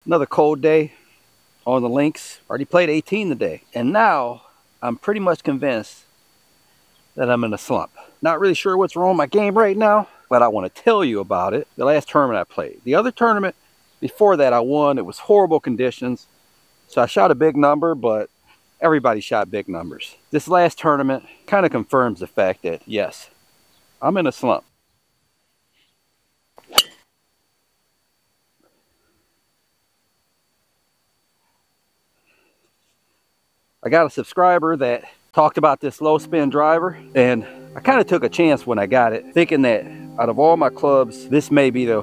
Another cold day on the links. Already played 18 today. And now I'm pretty much convinced that I'm in a slump. Not really sure what's wrong with my game right now, but I want to tell you about it. The last tournament I played. The other tournament before that I won. It was horrible conditions. So I shot a big number, but everybody shot big numbers. This last tournament kind of confirms the fact that, yes, I'm in a slump. I got a subscriber that talked about this low spin driver, and I kind of took a chance when I got it, thinking that out of all my clubs, this may be the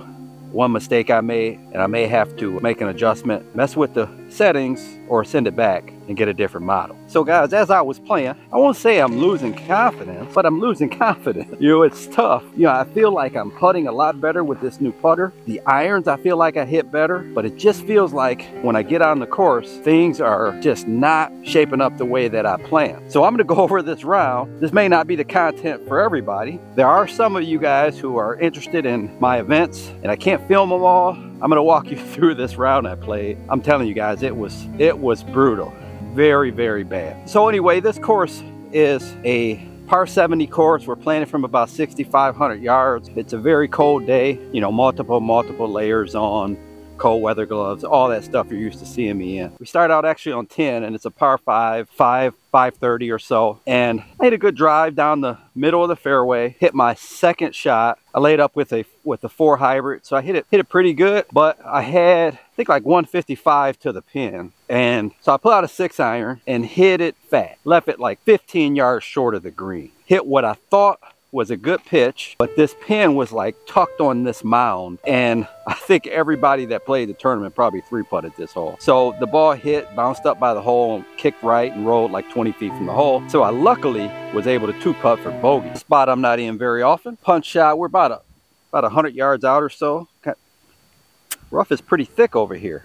one mistake I made, and I may have to make an adjustment, mess with the settings, or send it back and get a different model. So guys, as I was playing, I won't say I'm losing confidence, but I'm losing confidence. You know, it's tough. You know, I feel like I'm putting a lot better with this new putter. The irons, I feel like I hit better, but it just feels like when I get on the course, things are just not shaping up the way that I planned. So I'm gonna go over this round. This may not be the content for everybody. There are some of you guys who are interested in my events, and I can't film them all. I'm gonna walk you through this round I played. I'm telling you guys, it was brutal. Very, very bad. So anyway, this course is a par 70 course. We're playing from about 6,500 yards. It's a very cold day, you know, multiple layers on, cold weather gloves, all that stuff you're used to seeing me in. We start out actually on 10, and it's a par 530 or so. And I had a good drive down the middle of the fairway, hit my second shot. I laid up with a 4 hybrid, so I hit it pretty good, but I had, I think, like 155 to the pin. And so I put out a 6-iron and hit it fat. Left it like 15 yards short of the green. Hit what I thought was a good pitch, but this pin was like tucked on this mound, and I think everybody that played the tournament probably 3-putted this hole. So the ball hit, bounced up by the hole, kicked right, and rolled like 20 feet from the hole. So I luckily was able to 2-putt for bogey. A spot I'm not in very often. Punch shot, we're about 100 yards out or so. Rough is pretty thick over here.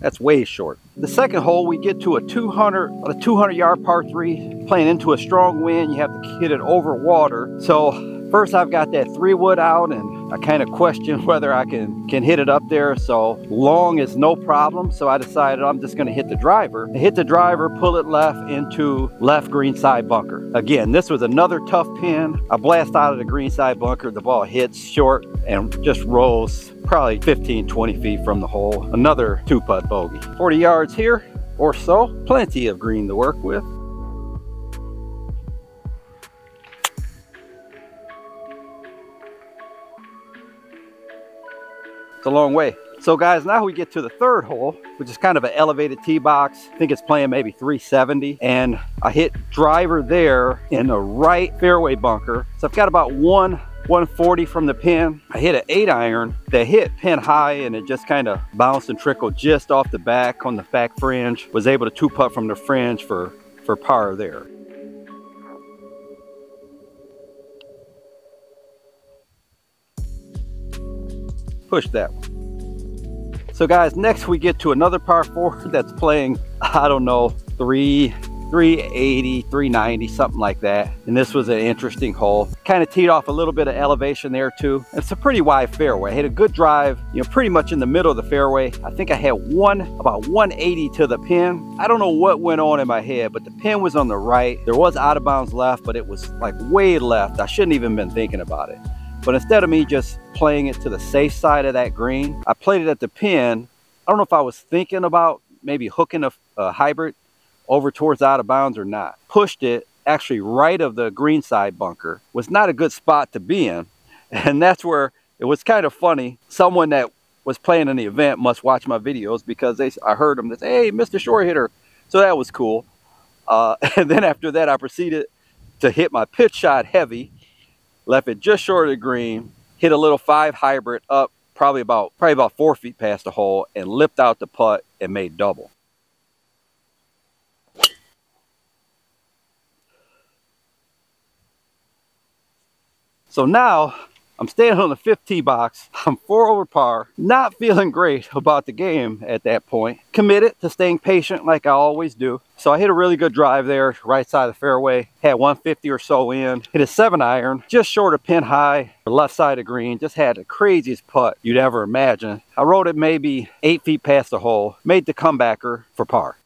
That's way short. The second hole, we get to a 200-yard par 3, playing into a strong wind. You have to hit it over water. So first I've got that 3-wood out, and I kind of question whether I can hit it up there. So long is no problem. So I decided I'm just going to hit the driver. I hit the driver, pull it left into left green side bunker. Again, this was another tough pin. I blast out of the green side bunker. The ball hits short and just rolls probably 15-20 feet from the hole. Another 2-putt bogey. 40 yards here or so. Plenty of green to work with. It's a long way. So guys, now we get to the third hole, which is kind of an elevated tee box. I think it's playing maybe 370, and I hit driver there in the right fairway bunker. So I've got about 140 from the pin. I hit an 8-iron that hit pin high, and it just kind of bounced and trickled just off the back on the back fringe. Was able to 2-putt from the fringe for par there. Push that one. So guys, next we get to another par 4 that's playing, I don't know, 380, 390, something like that. And this was an interesting hole. Kind of teed off a little bit of elevation there too. It's a pretty wide fairway. I hit a good drive, you know, pretty much in the middle of the fairway. I think I had about 180 to the pin. I don't know what went on in my head, but the pin was on the right. There was out of bounds left, but it was like way left. I shouldn't even been thinking about it. But instead of me just playing it to the safe side of that green, I played it at the pin. I don't know if I was thinking about maybe hooking a hybrid over towards out of bounds or not. Pushed it actually right of the green side bunker. Was not a good spot to be in. And that's where it was kind of funny. Someone that was playing in the event must watch my videos, because I heard them say, "Hey, Mr. Short Hitter." So that was cool. And then after that, I proceeded to hit my pitch shot heavy. Left it just short of the green, hit a little 5 hybrid up probably about 4 feet past the hole, and lipped out the putt and made double. So now I'm standing on the 5th tee box. I'm 4 over par, not feeling great about the game at that point. Committed to staying patient like I always do. So I hit a really good drive there, right side of the fairway. Had 150 or so in. Hit a 7-iron, just short of pin high, left side of green. Just had the craziest putt you'd ever imagine. I rode it maybe 8 feet past the hole. Made the comebacker for par.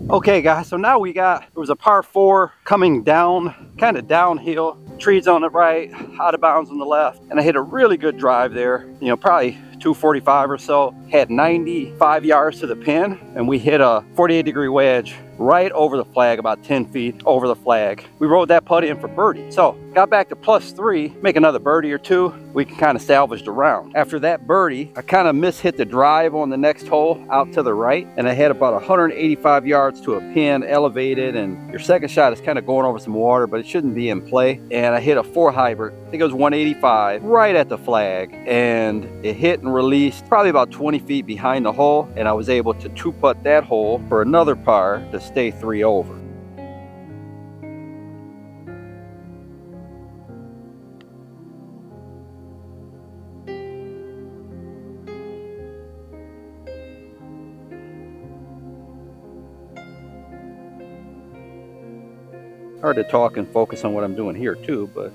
Okay guys, so now it was a par 4 coming down, kind of downhill, trees on the right, out of bounds on the left, and I hit a really good drive there, you know, probably 245 or so, had 95 yards to the pin, and we hit a 48-degree wedge right over the flag, about 10 feet over the flag. We rode that putt in for birdie. So got back to +3, make another birdie or two, we can kind of salvage the round. After that birdie, I kind of mishit the drive on the next hole out to the right, and I had about 185 yards to a pin, elevated, and your second shot is kind of going over some water, but it shouldn't be in play. And I hit a 4 hybrid, I think it was 185, right at the flag, and it hit and released probably about 20 feet behind the hole, and I was able to 2-putt that hole for another par to stay 3 over. Hard to talk and focus on what I'm doing here too, but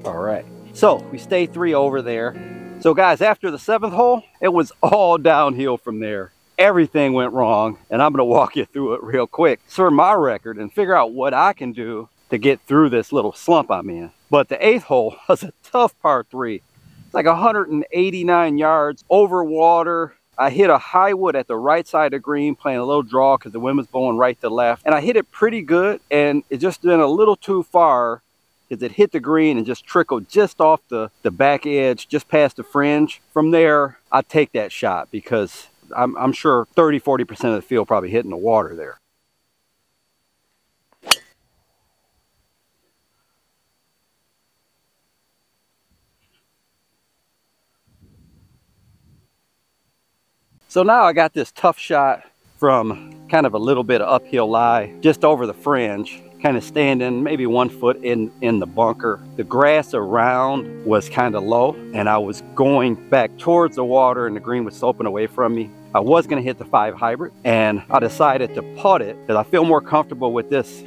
all right. So we stay 3 over there. So guys, after the 7th hole, it was all downhill from there. Everything went wrong, and I'm gonna walk you through it real quick. For my record and figure out what I can do to get through this little slump I'm in. But the 8th hole was a tough par 3. It's like 189 yards over water. I hit a high wood at the right side of green, playing a little draw because the wind was blowing right to left. And I hit it pretty good, and it just went a little too far because it hit the green and just trickled just off the back edge, just past the fringe. From there, I take that shot because I'm sure 30–40% of the field probably hitting the water there. So now I got this tough shot from kind of a little bit of uphill lie, just over the fringe, kind of standing maybe 1 foot in the bunker. The grass around was kind of low, and I was going back towards the water, and the green was sloping away from me. I was going to hit the 5 hybrid, and I decided to putt it because I feel more comfortable with this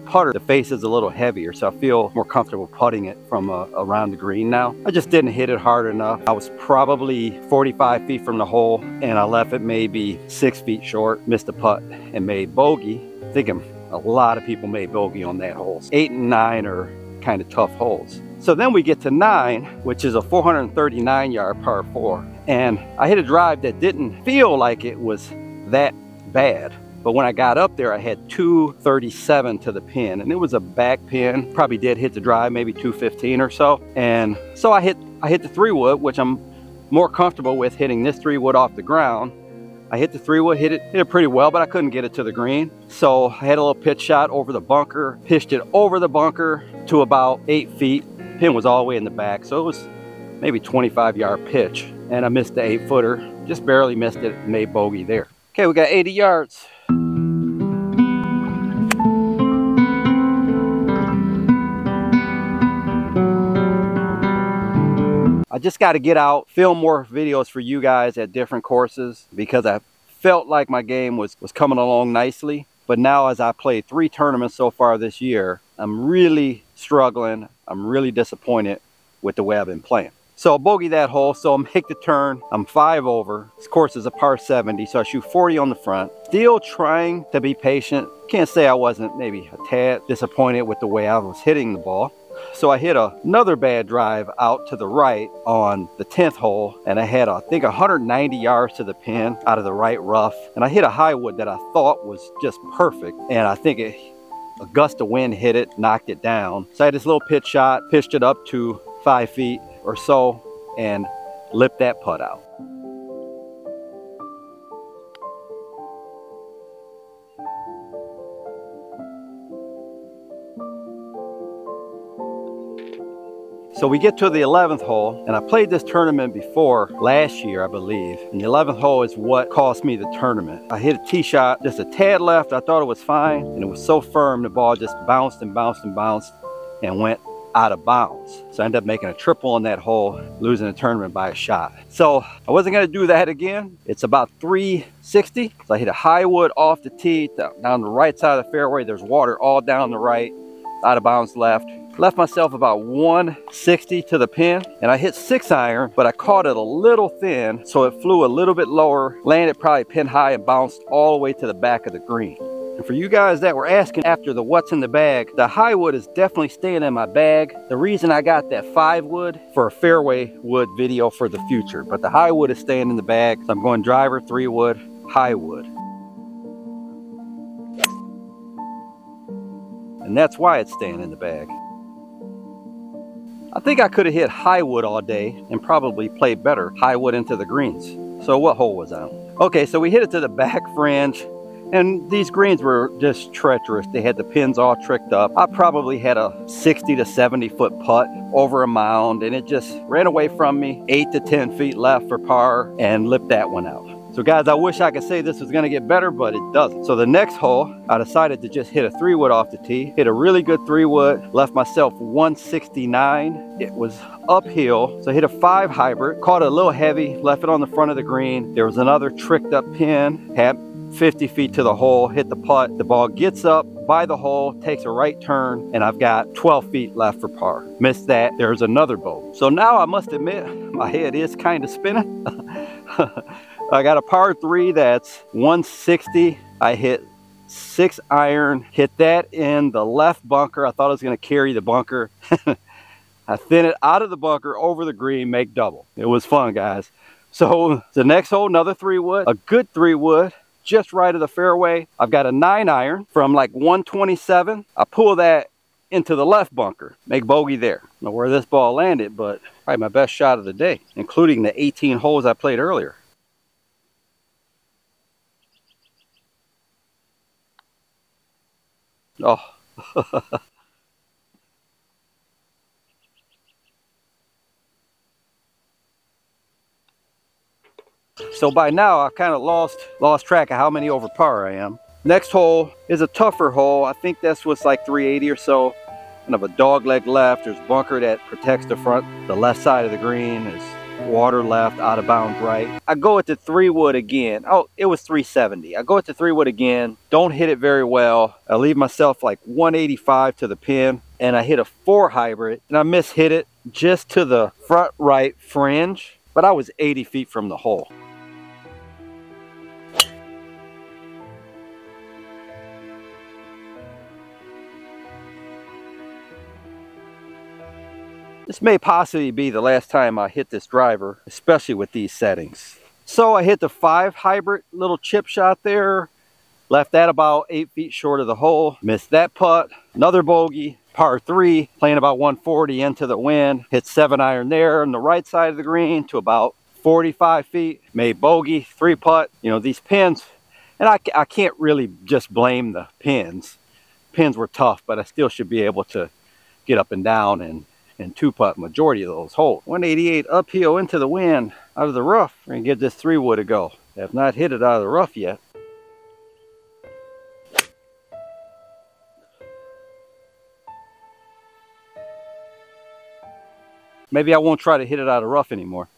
putter. The face is a little heavier, so I feel more comfortable putting it from around the green now. I just didn't hit it hard enough. I was probably 45 feet from the hole, and I left it maybe 6 feet short, missed the putt, and made bogey. I think a lot of people made bogey on that hole. 8 and 9 are kind of tough holes. So then we get to 9, which is a 439-yard par 4. And I hit a drive that didn't feel like it was that bad. But when I got up there, I had 237 to the pin, and it was a back pin. Probably did hit the drive, maybe 215 or so. And so I hit the 3-wood, which I'm more comfortable with hitting this 3-wood off the ground. I hit the 3-wood, hit it pretty well, but I couldn't get it to the green. So I had a little pitch shot over the bunker, pitched it over the bunker to about 8 feet. Pin was all the way in the back, so it was maybe 25-yard pitch. And I missed the 8-footer, just barely missed it, made bogey there. Okay, we got 80 yards. I just got to get out, film more videos for you guys at different courses because I felt like my game was coming along nicely. But now as I played 3 tournaments so far this year, I'm really struggling. I'm really disappointed with the way I've been playing. So I'll bogey that hole, so I'll make the turn. I'm 5 over. This course is a par 70, so I shoot 40 on the front. Still trying to be patient. Can't say I wasn't maybe a tad disappointed with the way I was hitting the ball. So I hit another bad drive out to the right on the 10th hole, and I had, I think, 190 yards to the pin out of the right rough. And I hit a high wood that I thought was just perfect, and I think a gust of wind hit it, knocked it down. So I had this little pitch shot, pitched it up to 5 feet or so, and lipped that putt out. So we get to the 11th hole, and I played this tournament before last year, I believe. And the 11th hole is what cost me the tournament. I hit a tee shot just a tad left. I thought it was fine, and it was so firm, the ball just bounced and bounced and bounced and went out of bounds. So I ended up making a triple on that hole, losing the tournament by a shot. So I wasn't gonna do that again. It's about 360. So I hit a high wood off the tee, down the right side of the fairway. There's water all down the right, out of bounds left. Left myself about 160 to the pin, and I hit 6-iron, but I caught it a little thin, so it flew a little bit lower, landed probably pin high and bounced all the way to the back of the green. And for you guys that were asking after the what's in the bag, the high wood is definitely staying in my bag. The reason I got that 5 wood for a fairway wood video for the future, but the high wood is staying in the bag. So I'm going driver, 3 wood, high wood. And that's why it's staying in the bag. I think I could have hit high wood all day and probably played better high wood into the greens. So what hole was I on? Okay, so we hit it to the back fringe. And these greens were just treacherous. They had the pins all tricked up. I probably had a 60 to 70 foot putt over a mound, and it just ran away from me. 8 to 10 feet left for par, and lipped that one out. So guys, I wish I could say this was gonna get better, but it doesn't. So the next hole, I decided to just hit a 3 wood off the tee. Hit a really good 3 wood, left myself 169. It was uphill, so I hit a 5 hybrid, caught it a little heavy, left it on the front of the green. There was another tricked up pin, had 50 feet to the hole, hit the putt. The ball gets up by the hole, takes a right turn, and I've got 12 feet left for par. Missed that, there's another bogey. So now I must admit, my head is kind of spinning. I got a par 3 that's 160. I hit 6-iron, hit that in the left bunker. I thought I was gonna carry the bunker. I thin it out of the bunker, over the green, make double. It was fun, guys. So the next hole, another 3 wood, a good 3 wood, just right of the fairway. I've got a 9-iron from like 127. I pull that into the left bunker, make bogey there. I don't know where this ball landed, but probably my best shot of the day, including the 18 holes I played earlier. Oh. So by now I've kind of lost track of how many over par I am. Next hole is a tougher hole. I think this was like 380 or so. Kind of a dog leg left. There's bunker that protects the front, the left side of the green. There's water left, out of bounds right. I go at the 3 wood again. Oh, it was 370. I go at the 3 wood again. Don't hit it very well. I leave myself like 185 to the pin, and I hit a 4 hybrid, and I mishit it just to the front right fringe, but I was 80 feet from the hole. This may possibly be the last time I hit this driver, especially with these settings. So I hit the 5 hybrid little chip shot there, left that about 8 feet short of the hole, missed that putt, another bogey, par 3, playing about 140 into the wind, hit 7-iron there on the right side of the green to about 45 feet, made bogey, 3 putt. You know, these pins, and I can't really just blame the pins. Pins were tough, but I still should be able to get up and down and 2-putt majority of those holes. 188 uphill into the wind, out of the rough. We're gonna give this 3 wood a go. I have not hit it out of the rough yet. Maybe I won't try to hit it out of rough anymore.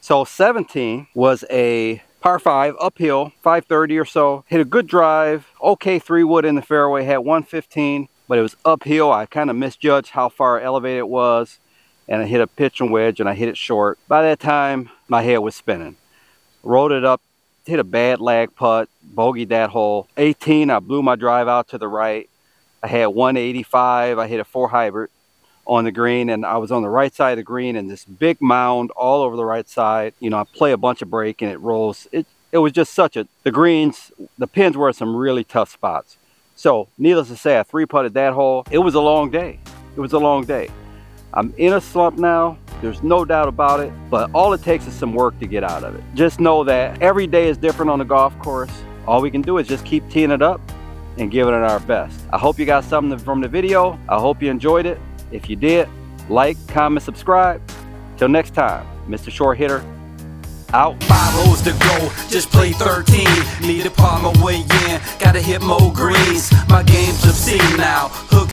So 17 was a par 5 uphill, 530 or so. Hit a good drive, okay 3 wood in the fairway, had 115, but it was uphill. I kind of misjudged how far elevated it was, and I hit a pitch and wedge, and I hit it short. By that time, my head was spinning. Rolled it up, hit a bad lag putt, bogeyed that hole. 18, I blew my drive out to the right. I had 185, I hit a 4 hybrid on the green, and I was on the right side of the green, and this big mound all over the right side. You know, I play a bunch of break and it rolls. It was just such a, the greens, the pins were in some really tough spots. So needless to say, I 3-putted that hole. It was a long day. It was a long day. I'm in a slump now. There's no doubt about it, but all it takes is some work to get out of it. Just know that every day is different on the golf course. All we can do is just keep teeing it up and giving it our best. I hope you got something from the video. I hope you enjoyed it. If you did, like, comment, subscribe. Till next time, Mr. Short Hitter, out. 5 holes to go, just play 13. Need a part my way in, gotta hit more greens. My game's obscene now.